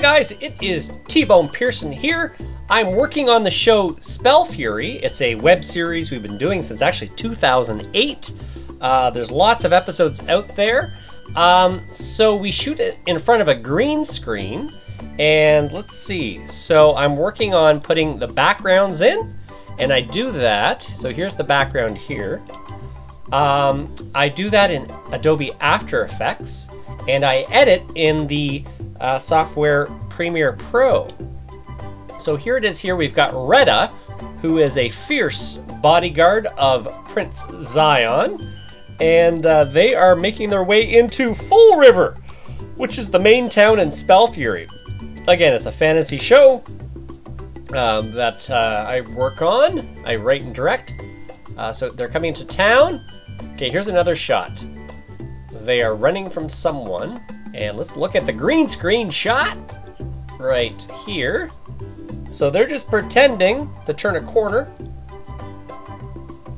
guys, it is T-Bone Pearson here. I'm working on the show Spellfury. It's a web series we've been doing since actually 2008. There's lots of episodes out there. So we shoot it in front of a green screen. And let's see. So I'm working on putting the backgrounds in. And I do that. So here's the background here. I do that in Adobe After Effects. And I edit in the software Premiere Pro. So here it is here. We've got Retta, who is a fierce bodyguard of Prince Zion. And they are making their way into Full River, which is the main town in Spellfury. Again, it's a fantasy show that I work on. I write and direct. So they're coming to town. Okay, here's another shot. They are running from someone. And let's look at the green screen shot right here. So they're just pretending to turn a corner.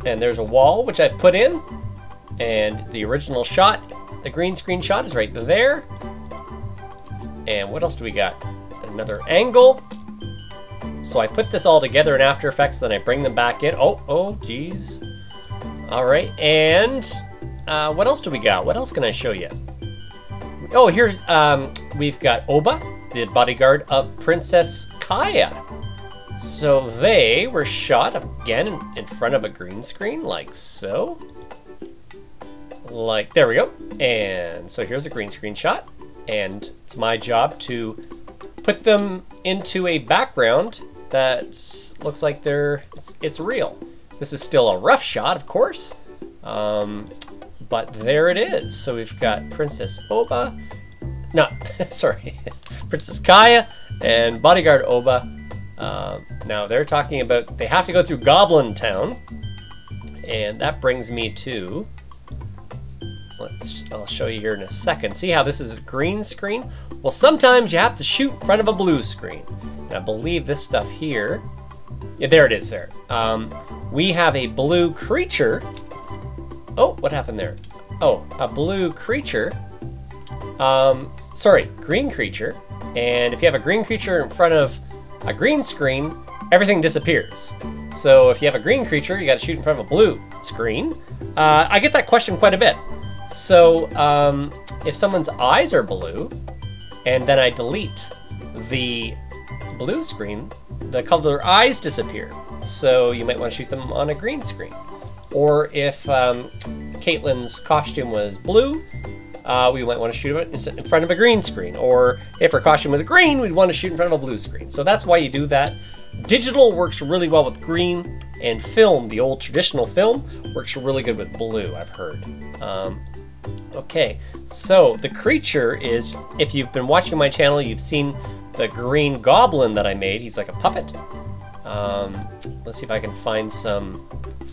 And there's a wall, which I put in. And the original shot, the green screen shot, is right there. And what else do we got? Another angle. So I put this all together in After Effects, then I bring them back in. Oh, geez. All right, and what else do we got? What else can I show you? Oh, here's, we've got Oba, the bodyguard of Princess Kaya. So they were shot again in front of a green screen, like so. Like, there we go. And so here's a green screen shot. And it's my job to put them into a background that looks like it's real. This is still a rough shot, of course. But there it is. So we've got Princess Oba. No, sorry. Princess Kaya and Bodyguard Oba. Now they're talking about they have to go through Goblin Town. And that brings me to... I'll show you here in a second. See how this is green screen? Well, sometimes you have to shoot in front of a blue screen. And I believe this stuff here... Yeah, there it is there. We have a blue creature. Oh, what happened there? Oh, a blue creature. Sorry, green creature. And if you have a green creature in front of a green screen, everything disappears. So if you have a green creature, you got to shoot in front of a blue screen. I get that question quite a bit. So if someone's eyes are blue, and then I delete the blue screen, the color of their eyes disappear. So you might want to shoot them on a green screen. Or if Caitlin's costume was blue, we might want to shoot it in front of a green screen. Or if her costume was green, we'd want to shoot in front of a blue screen. So that's why you do that. Digital works really well with green, and film, the old traditional film, works really good with blue, I've heard. Okay, so the creature is, if you've been watching my channel, you've seen the green goblin that I made. He's like a puppet. Let's see if I can find some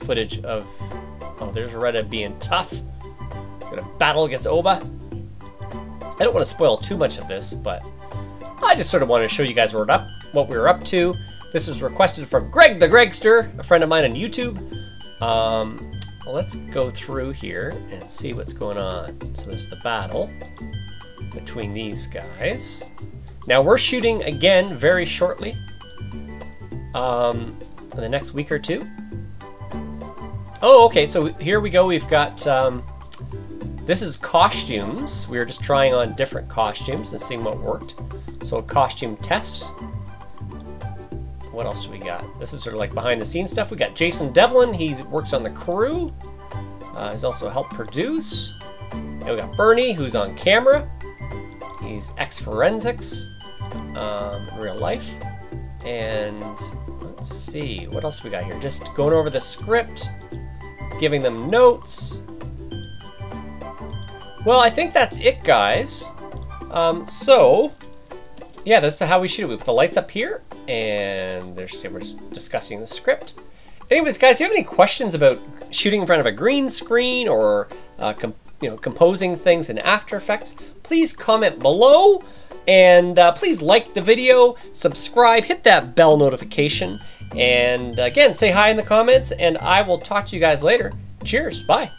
footage of... Oh, there's Retta being tough. Gonna battle against Oba. I don't want to spoil too much of this, but I just sort of wanted to show you guys what we were up to. This was requested from Greg the Gregster, a friend of mine on YouTube. Well, let's go through here and see what's going on. So there's the battle between these guys. Now we're shooting again very shortly, in the next week or two. Oh, okay, so here we go. We've got, this is costumes. We were just trying on different costumes and seeing what worked. So a costume test. What else do we got? This is sort of like behind the scenes stuff. We got Jason Devlin. He works on the crew. He's also helped produce. And we got Bernie, who's on camera. He's ex-forensics in real life. And let's see, what else we got here? Just going over the script, giving them notes. Well, I think that's it, guys. So, yeah, this is how we shoot it. We put the lights up here, and we're just discussing the script. Anyways, guys, if you have any questions about shooting in front of a green screen or composing things in After Effects, please comment below. And please like the video, subscribe, hit that bell notification, and again, say hi in the comments, and I will talk to you guys later. Cheers, bye.